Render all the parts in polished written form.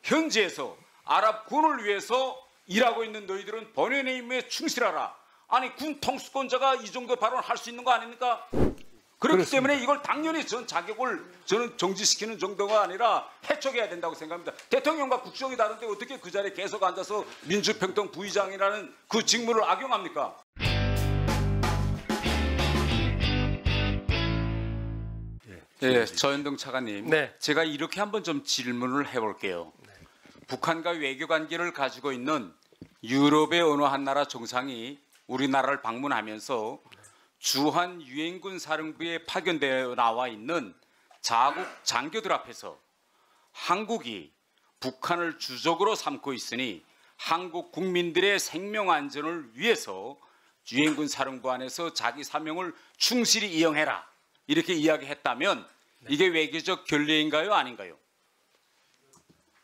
현지에서 아랍군을 위해서 일하고 있는 너희들은 본연의 임무에 충실하라. 아니 군 통수권자가 이 정도 발언할 수 있는 거 아닙니까? 그렇기 그렇습니다. 때문에 이걸 당연히 전 자격을 저는 정지시키는 정도가 아니라 해촉해야 된다고 생각합니다. 대통령과 국정이 다른데 어떻게 그 자리에 계속 앉아서 민주평통 부의장이라는 그 직무를 악용합니까? 네, 저현동 차관님. 네. 제가 이렇게 한번 좀 질문을 해볼게요. 북한과 외교 관계를 가지고 있는 유럽의 어느 한 나라 정상이 우리나라를 방문하면서 주한 유엔군 사령부에 파견되어 나와 있는 자국 장교들 앞에서 한국이 북한을 주적으로 삼고 있으니 한국 국민들의 생명 안전을 위해서 유엔군 사령부 안에서 자기 사명을 충실히 이행해라 이렇게 이야기했다면 이게 외교적 결례인가요, 아닌가요?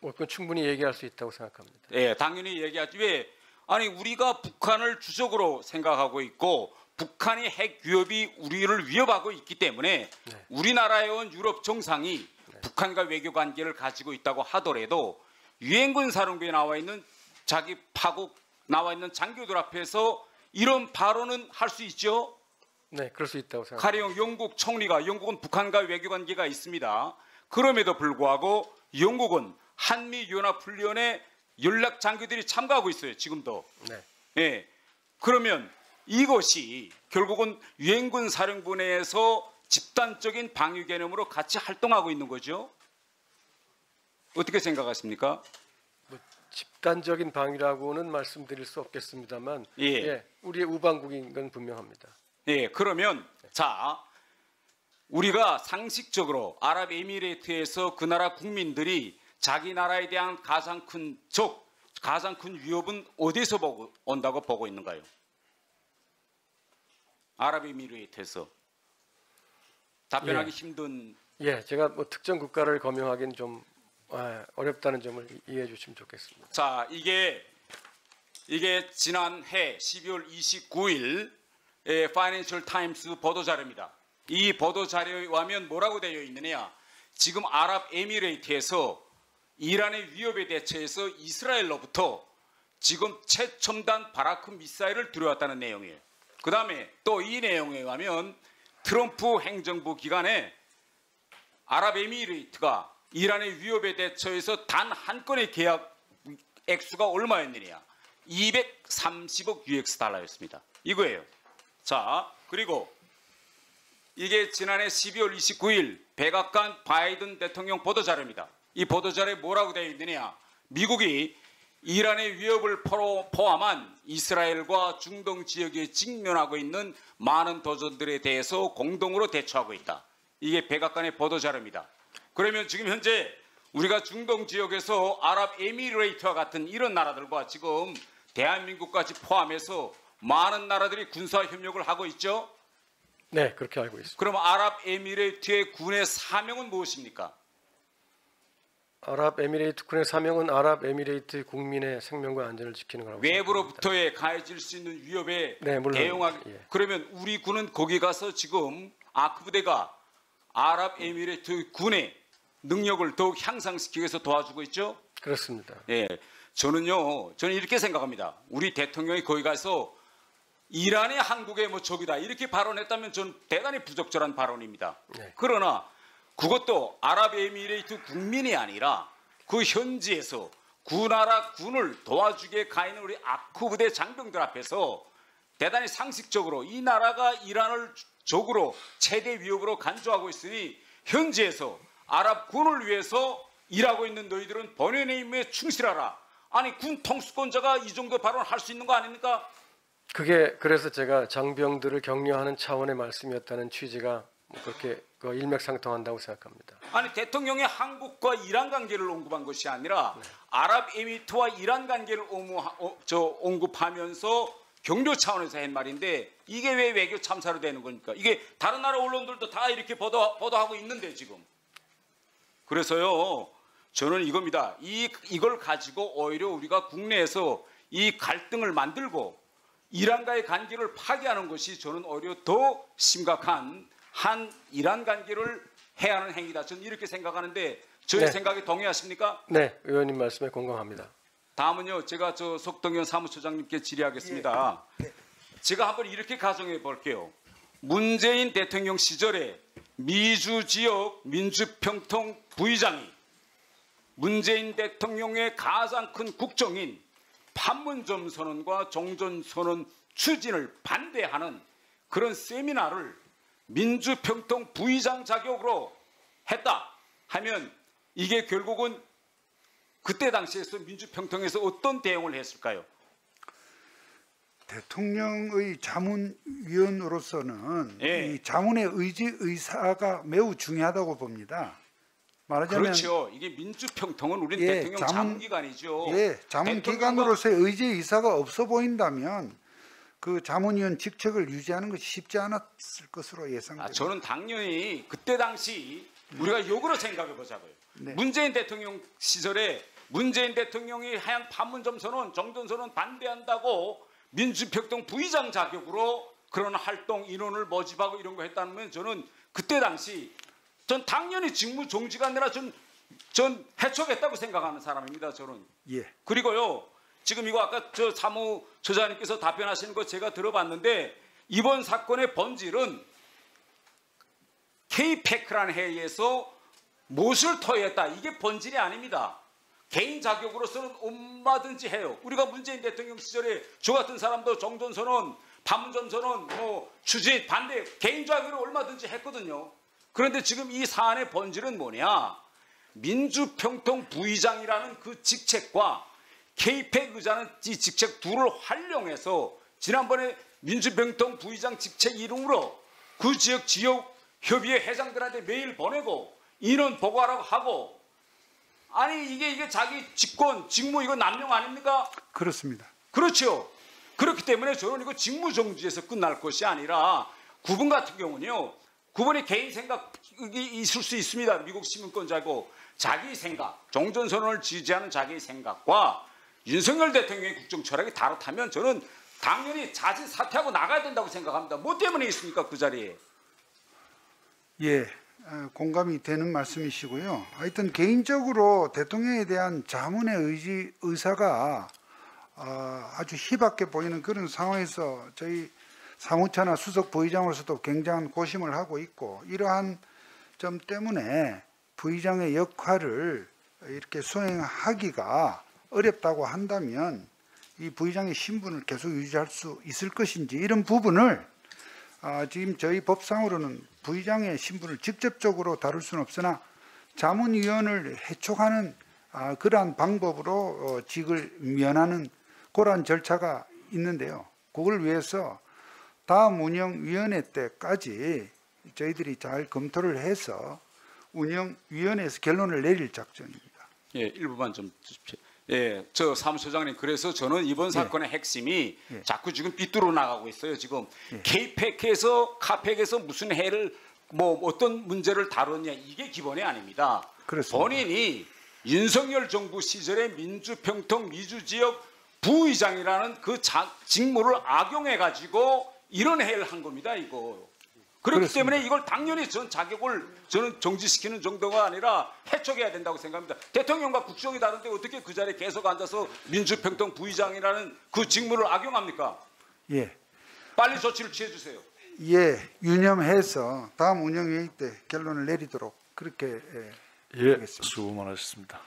그건 충분히 얘기할 수 있다고 생각합니다. 예, 당연히 얘기하지. 왜? 아니 우리가 북한을 주적으로 생각하고 있고 북한의 핵 위협이 우리를 위협하고 있기 때문에 네. 우리나라에 온 유럽 정상이 북한과 외교 관계를 가지고 있다고 하더라도 유엔군 사령부에 나와 있는 자기 파국 나와 있는 장교들 앞에서 이런 발언은 할 수 있죠. 네, 그럴 수 있다고 생각합니다. 가령 영국 총리가 영국은 북한과 외교 관계가 있습니다. 그럼에도 불구하고 영국은 한미연합훈련에 연락 장교들이 참가하고 있어요. 지금도. 네. 예. 그러면 이것이 결국은 유엔군 사령부 내에서 집단적인 방위 개념으로 같이 활동하고 있는 거죠. 어떻게 생각하십니까? 집단적인 방위라고는 말씀드릴 수 없겠습니다만, 예. 우리의 우방국인 건 분명합니다. 예. 그러면 자, 우리가 상식적으로 아랍에미레이트에서 그 나라 국민들이 자기 나라에 대한 가장 큰 적, 가장 큰 위협은 어디서 온다고 보고 있는가요? 아랍에미레이트에서. 답변하기 힘든. 예, 제가 뭐 특정 국가를 거명하기는 좀 어렵다는 점을 이해해 주시면 좋겠습니다. 자, 이게 지난해 12월 29일 파이낸셜 타임스 보도 자료입니다. 이 보도 자료에 의하면 뭐라고 되어 있느냐? 지금 아랍에미레이트에서 이란의 위협에 대처해서 이스라엘로부터 지금 최첨단 바라크 미사일을 들여왔다는 내용이에요. 그 다음에 또 이 내용에 의하면 트럼프 행정부 기간에 아랍에미레이트가 이란의 위협에 대처해서 단 한 건의 계약 액수가 얼마였느냐? 230억 US 달러였습니다. 이거예요. 자, 그리고 이게 지난해 12월 29일 백악관 바이든 대통령 보도자료입니다. 이 보도자료에 뭐라고 되어 있느냐? 미국이 이란의 위협을 포함한 이스라엘과 중동 지역에 직면하고 있는 많은 도전들에 대해서 공동으로 대처하고 있다. 이게 백악관의 보도자료입니다. 그러면 지금 현재 우리가 중동 지역에서 아랍에미레이트와 같은 이런 나라들과 지금 대한민국까지 포함해서 많은 나라들이 군사 협력을 하고 있죠? 네, 그렇게 알고 있습니다. 그럼 아랍에미레이트의 군의 사명은 무엇입니까? 아랍에미레이트 군의 사명은 아랍에미레이트 국민의 생명과 안전을 지키는 거라고 생각합니다. 외부로부터의 가해질 수 있는 위협에 네, 물론, 대응하기. 예. 그러면 우리 군은 거기 가서 지금 아크 부대가 아랍에미레이트 군의 능력을 더욱 향상시키기 위해서 도와주고 있죠? 그렇습니다. 예, 저는 이렇게 생각합니다. 우리 대통령이 거기 가서 이란이 한국의 뭐 적이다 이렇게 발언했다면 저는 대단히 부적절한 발언입니다. 네. 그러나 그것도 아랍에미레이트 국민이 아니라 그 현지에서 그 나라 군을 도와주기에 가 있는 우리 아크 부대 장병들 앞에서 대단히 상식적으로 이 나라가 이란을 적으로 최대 위협으로 간주하고 있으니 현지에서 아랍 군을 위해서 일하고 있는 너희들은 본연의 임무에 충실하라. 아니 군 통수권자가 이 정도 발언할 수 있는 거 아닙니까? 그게 그래서 제가 장병들을 격려하는 차원의 말씀이었다는 취지가 그렇게 일맥상통한다고 생각합니다. 아니 대통령이 한국과 이란 관계를 언급한 것이 아니라 아랍에미리트와 이란 관계를 언급하면서 격려 차원에서 한 말인데 이게 왜 외교 참사로 되는 겁니까? 이게 다른 나라 언론들도 다 이렇게 보도하고 있는데 지금. 그래서요 저는 이겁니다. 이걸 가지고 오히려 우리가 국내에서 이 갈등을 만들고 이란과의 관계를 파괴하는 것이 저는 오히려 더 심각한 한 이란 관계를 해야 하는 행위다. 저는 이렇게 생각하는데 저의 네. 생각에 동의하십니까? 네, 의원님 말씀에 공감합니다. 다음은요, 제가 저 석동현 사무처장님께 질의하겠습니다. 제가 한번 이렇게 가정해 볼게요. 문재인 대통령 시절에 미주 지역 민주평통 부의장이 문재인 대통령의 가장 큰 국정인 판문점 선언과 종전 선언 추진을 반대하는 그런 세미나를 민주평통 부의장 자격으로 했다 하면 이게 결국은 그때 당시에서 민주평통에서 어떤 대응을 했을까요? 대통령의 자문위원으로서는 예. 이 자문의 의사가 매우 중요하다고 봅니다. 말하자면 그렇죠. 이게 민주평통은 우리 예, 대통령 자문기관이죠. 예, 자문기관으로서의 의지 의사가 없어 보인다면 그 자문위원 직책을 유지하는 것이 쉽지 않았을 것으로 예상됩니다. 저는 당연히 그때 당시 우리가 역으로 생각해 보자고요. 네. 문재인 대통령 시절에 문재인 대통령이 하얀 판문점 선언, 정전 선언 반대한다고 민주평통 부의장 자격으로 그런 활동 인원을 모집하고 이런 거 했다면 저는 그때 당시 전 당연히 직무 정지가 아니라 전 해촉했다고 생각하는 사람입니다. 저는. 예. 그리고요. 지금 이거 아까 저 사무처장님께서 답변하시는 거 제가 들어봤는데 이번 사건의 본질은 K-PAC라는 회의에서 무엇을 토의했다. 이게 본질이 아닙니다. 개인 자격으로서는 얼마든지 해요. 우리가 문재인 대통령 시절에 저 같은 사람도 정전선언, 판문점 선언, 추진, 반대 개인 자격으로 얼마든지 했거든요. 그런데 지금 이 사안의 본질은 뭐냐. 민주평통 부의장이라는 그 직책과 K-PAC 의장은 이 직책 둘을 활용해서 지난번에 민주평통 부의장 직책 이름으로 그 지역 협의회 회장들한테 메일 보내고 인원 보고하라고 하고 아니 이게 자기 직권, 직무 이거 남용 아닙니까? 그렇습니다. 그렇죠. 그렇기 때문에 저는 이거 직무 정지에서 끝날 것이 아니라 9번 같은 경우는요. 9번이 개인 생각이 있을 수 있습니다. 미국 시민권자고 자기 생각, 종전선언을 지지하는 자기 생각과 윤석열 대통령의 국정 철학이 다르다면 저는 당연히 자진 사퇴하고 나가야 된다고 생각합니다. 뭐 때문에 있습니까 그 자리에? 예, 공감이 되는 말씀이시고요. 하여튼 개인적으로 대통령에 대한 자문의 의사가 아주 희박해 보이는 그런 상황에서 저희 사무처나 수석 부의장으로서도 굉장한 고심을 하고 있고 이러한 점 때문에 부의장의 역할을 이렇게 수행하기가 어렵다고 한다면 이 부의장의 신분을 계속 유지할 수 있을 것인지 이런 부분을 지금 저희 법상으로는 부의장의 신분을 직접적으로 다룰 수는 없으나 자문위원을 해촉하는 그러한 방법으로 직을 면하는 그러한 절차가 있는데요. 그걸 위해서 다음 운영위원회 때까지 저희들이 잘 검토를 해서 운영위원회에서 결론을 내릴 작정입니다. 예, 일부만 좀 주십시오. 예, 저 사무처장님 그래서 저는 이번 사건의 핵심이 자꾸 지금 삐뚤어 나가고 있어요. 지금 K-PAC에서 카팩에서 무슨 해를 어떤 문제를 다뤘냐 이게 기본이 아닙니다. 그렇습니다. 본인이 윤석열 정부 시절에 민주평통 미주지역 부의장이라는 그 직무를 악용해 가지고 이런 해를 한 겁니다. 이거. 그렇기 그렇습니다. 때문에 이걸 당연히 자격을 저는 정지시키는 정도가 아니라 해촉해야 된다고 생각합니다. 대통령과 국정이 다른데 어떻게 그 자리에 계속 앉아서 민주평통 부의장이라는 그 직무를 악용합니까? 예, 빨리 조치를 취해 주세요. 예, 유념해서 다음 운영회의 때 결론을 내리도록 그렇게 예, 하겠습니다. 수고 많으셨습니다.